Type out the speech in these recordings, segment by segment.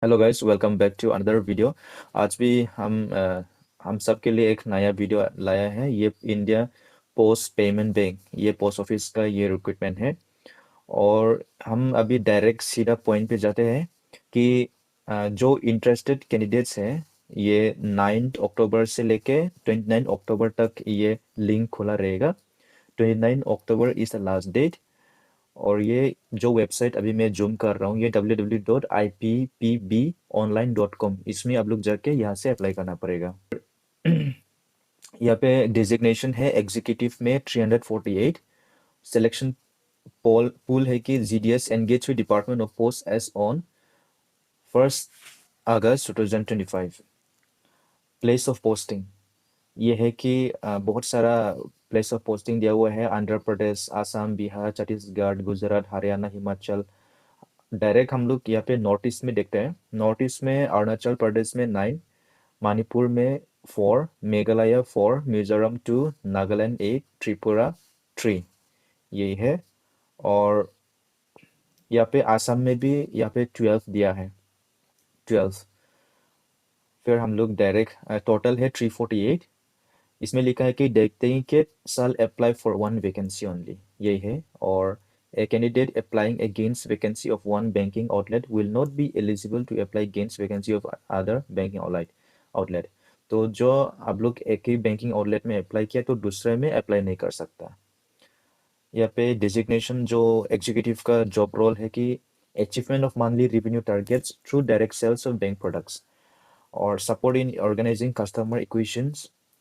Hello guys, welcome back to another video. आज भी हम सब के लिए एक नया वीडियो लाया है। ये इंडिया पोस्ट पेमेंट बैंक, ये पोस्ट ऑफिस का ये रिक्रूटमेंट है। और हम अभी डायरेक्ट सीधा पॉइंट पे जाते हैं कि जो इंटरेस्टेड कैंडिडेट्स हैं, ये 9 अक्टूबर से लेके 29 अक्टूबर तक ये लिंक खुला रहेगा। 29 अक्टूबर इज़ द लास्ट डेट। और ये जो वेबसाइट अभी मैं जूम कर रहा हूँ, ये www.ippbonline.com, इसमें आप लोग जाके यहाँ से अप्लाई करना पड़ेगा। यहाँ पे डिजिग्नेशन है एग्जीक्यूटिव में 348। सिलेक्शन पूल है कि GDS engage with department of post as on 1 August 2025। Place of posting ये है कि बहुत सारा प्लेस ऑफ पोस्टिंग दिया हुआ है। आंध्र प्रदेश, आसाम, बिहार, छत्तीसगढ़, गुजरात, हरियाणा, हिमाचल। डायरेक्ट हम लोग यहाँ पे नॉर्थ ईस्ट में देखते हैं। नॉर्थ ईस्ट में अरुणाचल प्रदेश में 9, मणिपुर में 4, मेघालय 4, मिजोरम 2, नागालैंड 8, त्रिपुरा 3, यही है। और यहाँ पे आसाम में भी यहाँ पे 12 दिया है, 12। फिर हम लोग डायरेक्ट टोटल है 348। इसमें लिखा है कि देखते हैं कि साल apply for one vacancy only, यही है। और a candidate applying against vacancy of one banking outlet will not be eligible to apply against vacancy of other banking outlet। तो जो आप लोग एक ही बैंकिंग आउटलेट में अप्लाई किया तो दूसरे में अप्लाई नहीं कर सकता। यहाँ पे डिजिग्नेशन जो एग्जीक्यूटिव का जॉब रोल है कि achievement of monthly revenue targets through direct sales of bank products, or support in organizing customer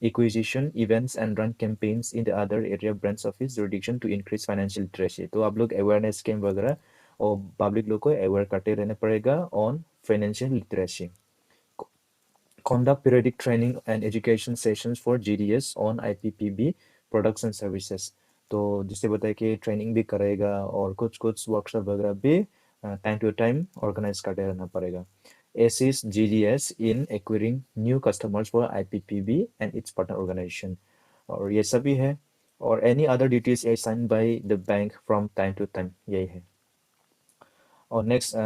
acquisition events and run campaigns in the other area branch office jurisdiction to increase financial literacy। तो आप लोग awareness camp वगैरह और public लोग को aware करते रहना पड़ेगा on financial literacy. Conduct periodic training and education sessions for GDS on IPPB products and services। तो जिससे बताए कि ट्रेनिंग भी करेगा और कुछ कुछ वर्कशॉप वगैरह भी टाइम टू टाइम ऑर्गेनाइज करते रहना पड़ेगा। Assist GDS in acquiring new customers for IPPB and its partner organization। और ये सभी है। और any other duties assigned by the bank from time to time, यही है। और नेक्स्ट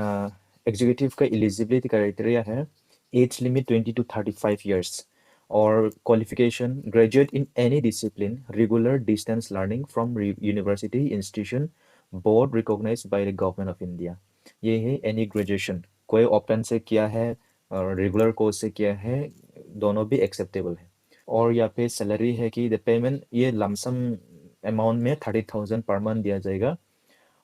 एग्जीक्यूटिव का एलिजिबिलिटी क्राइटेरिया है एज लिमिट 20 to 35 years। और qualification graduate in any discipline, regular distance learning from university institution board recognise by the government of India. ये है any graduation, कोई open से किया है और रेगुलर कोर्स से किया है, दोनों भी एक्सेप्टेबल है। और यहाँ पे सैलरी है कि द पेमेंट ये लमसम अमाउंट में 30,000 पर मंथ दिया जाएगा।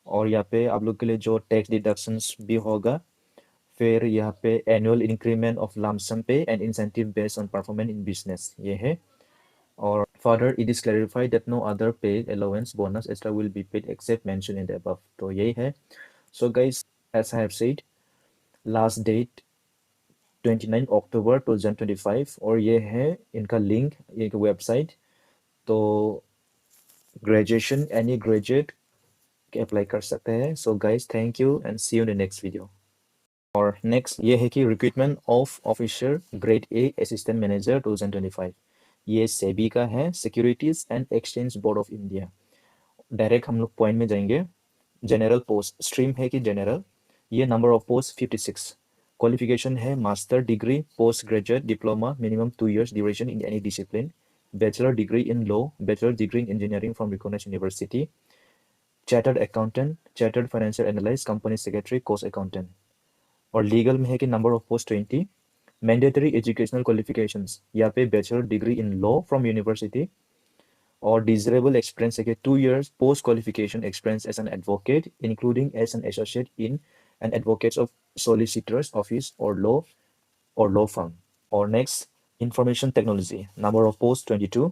और यहाँ पे आप लोग के लिए जो टैक्स डिडक्शंस भी होगा। फिर यहाँ पे annual increment of lump sum pay and incentive based on performance in business, ये है। और further it is clarified that no other pay allowance bonus extra will be paid except mention in the above. तो यही है। So guys, as I have said, last date 29 October 2025। और ये है इनका लिंक, एक वेबसाइट। तो ग्रेजुएशन एनी ग्रेजुएट अप्लाई कर सकते हैं। So guys, thank you and see you in the next video. और नेक्स्ट ये है कि recruitment of officer grade A assistant manager 2025। ये सेबी का है, securities and exchange board of India. Direct हम लोग पॉइंट में जाएंगे। जनरल पोस्ट स्ट्रीम है कि जनरल। ये नंबर ऑफ पोस्ट 56। क्वालिफिकेशन है master degree, post graduate diploma, minimum 2 years duration in any discipline, bachelor degree in law, bachelor degree in engineering from recognised university, chartered accountant, chartered financial analyst, company secretary, cost accountant. और legal में है कि number of post 20। Mandatory educational qualifications यहाँ पे bachelor degree in law from university. और desirable experience है कि 2 years post qualification experience as an advocate including as an associate in an advocates of solicitors office or law firm. और next information technology, number of post 22।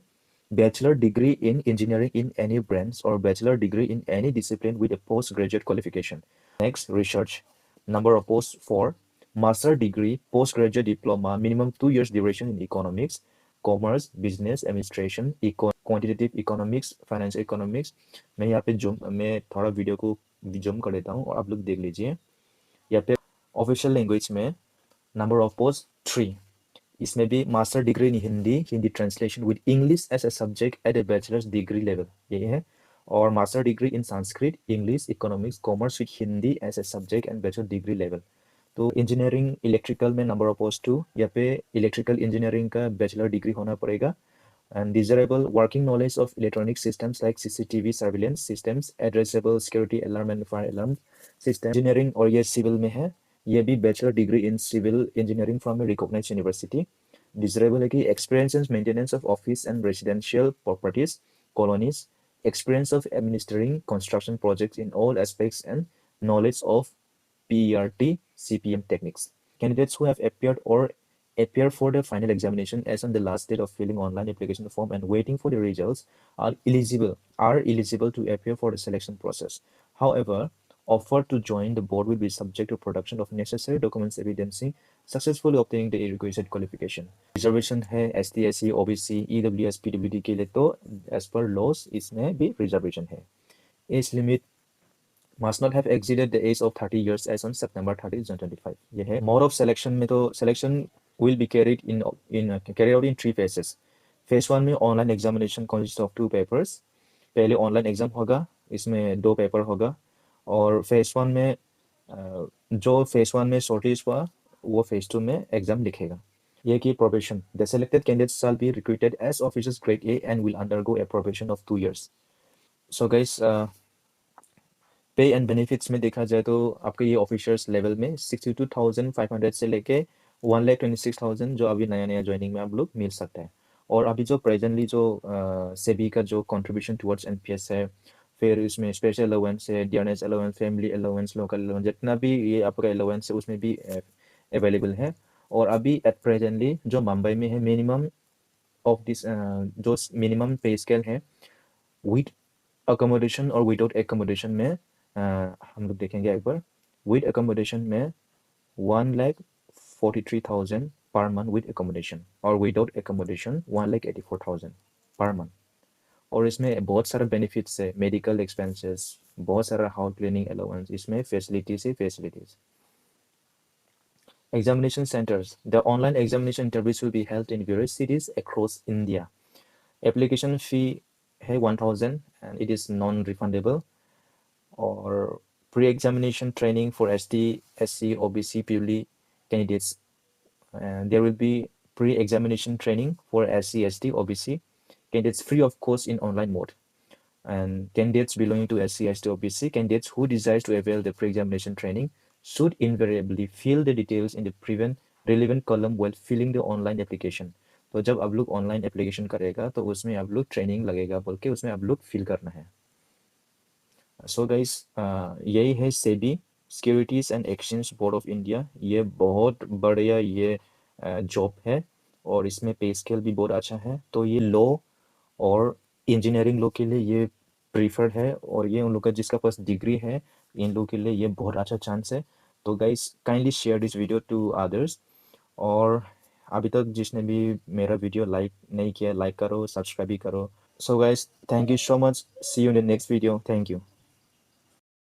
Bachelor degree in engineering in any branch or bachelor degree in any discipline with a post graduate qualification. Next, research. Number of posts 4. Master degree, postgraduate diploma, minimum 2 years duration in economics, commerce, business, administration, quantitative economics, financial economics। मैं थोड़ा video को zoom कर देता हूँ और आप लोग देख लीजिए। यहाँ पे ऑफिशियल लैंग्वेज में नंबर ऑफ पोस्ट 3। इसमें भी master degree in Hindi, Hindi translation with English as a subject at a bachelors degree level, यही है। और master degree in Sanskrit, English, economics, commerce with Hindi as a subject and bachelor degree level. तो engineering electrical में number of post 2, यहाँ पे electrical engineering का bachelor degree होना पड़ेगा। And desirable working knowledge of electronic systems like CCTV surveillance systems, addressable security alarm and fire alarm system। Engineering और ये civil में है, ये भी bachelor degree in civil engineering from a recognised university. Desirable है कि experience in maintenance of office and residential properties colonies, experience of administering construction projects in all aspects and knowledge of PERT CPM techniques। Candidates who have appeared or appear for the final examination as on the last date of filling online application form and waiting for the results are eligible to appear for the selection process। However, offer to join the board will be subject to production of necessary documents evidencing successfully obtaining the requisite qualification। Reservation है ST SC OBC EWS PWD के लिए, तो as per loss इसमें भी reservation है। Age limit must not have exceeded the age of 30 years as on September 30, 2025। ये है। Mode of selection में तो selection will be carried out in 3 phases। Phase 1 में online examination consists of 2 papers। पहले online exam होगा, इसमें 2 paper होगा। और फेज 1 में जो फेज 1 में शॉर्टेज हुआ वो फेज 2 में एग्जाम लिखेगा। ये की probation, the selected candidates shall be recruited as officers grade A and will undergo a probation of 2 years। So guys, पे एंड बेनिफिट्स में देखा जाए तो आपके ये ऑफिसर्स लेवल में 62,500 से लेके 1,26,000 जो अभी नया नया ज्वाइनिंग में आप लोग मिल सकता है। और अभी जो प्रेजेंटली जो सेबी का जो कंट्रीब्यूशन टुवर्ड्स एनपीएस है, फिर इसमें स्पेशल अलाउंस है, dearness allowance, family allowance, local allowance, जितना भी ये आपका अलाउंस है उसमें भी अवेलेबल है। और अभी एट प्रेजेंटली जो मुंबई में है, मिनिमम ऑफ दिस जो मिनिमम पे स्केल है विद अकोमोडेशन और विदाउट एकोमोडेशन में हम लोग देखेंगे एक बार। विद अकोमोडेशन में 1,43,000 पर मंथ विद एकोमोडेशन, और विदाउट एकोमोडेशन 1,84,000 पर मंथ। और इसमें बहुत सारे बेनिफिट्स है, मेडिकल एक्सपेंसेस, बहुत सारा हाउस क्लीनिंग अलाउंस, इसमें facilities he facilities. Examination centers. The online examination interviews will be held in various cities across India। Application fee है 1,000 and it is non-refundable। और pre-examination training for ST SC OBC PWD candidates, and there will be pre-examination training for SC ST OBC candidates free of cost in online mode। And candidates belonging to SC ST OBC candidates who desires to avail the pre-examination training should invariably fill the details in the relevant column while filling the online application। तो जब आप लोग online application करेगा तो उसमें आप लोग training लगेगा बोल के उसमें आप लोग फिल करना है। सो गाइस, यही है SEBI securities and exchange board of India. ये बहुत बढ़िया ये जॉब है और इसमें पे स्केल भी बहुत अच्छा है। तो ये लॉ और इंजीनियरिंग लोग के लिए ये प्रीफर्ड है, और ये उन लोग का जिसका पास डिग्री है इन लोग के लिए ये बहुत अच्छा चांस है। तो guys kindly share this video to others. और अभी तक जिसने भी मेरा वीडियो लाइक नहीं किया, लाइक करो, सब्सक्राइब भी करो। So guys, thank you so much, see you in the next video, thank you.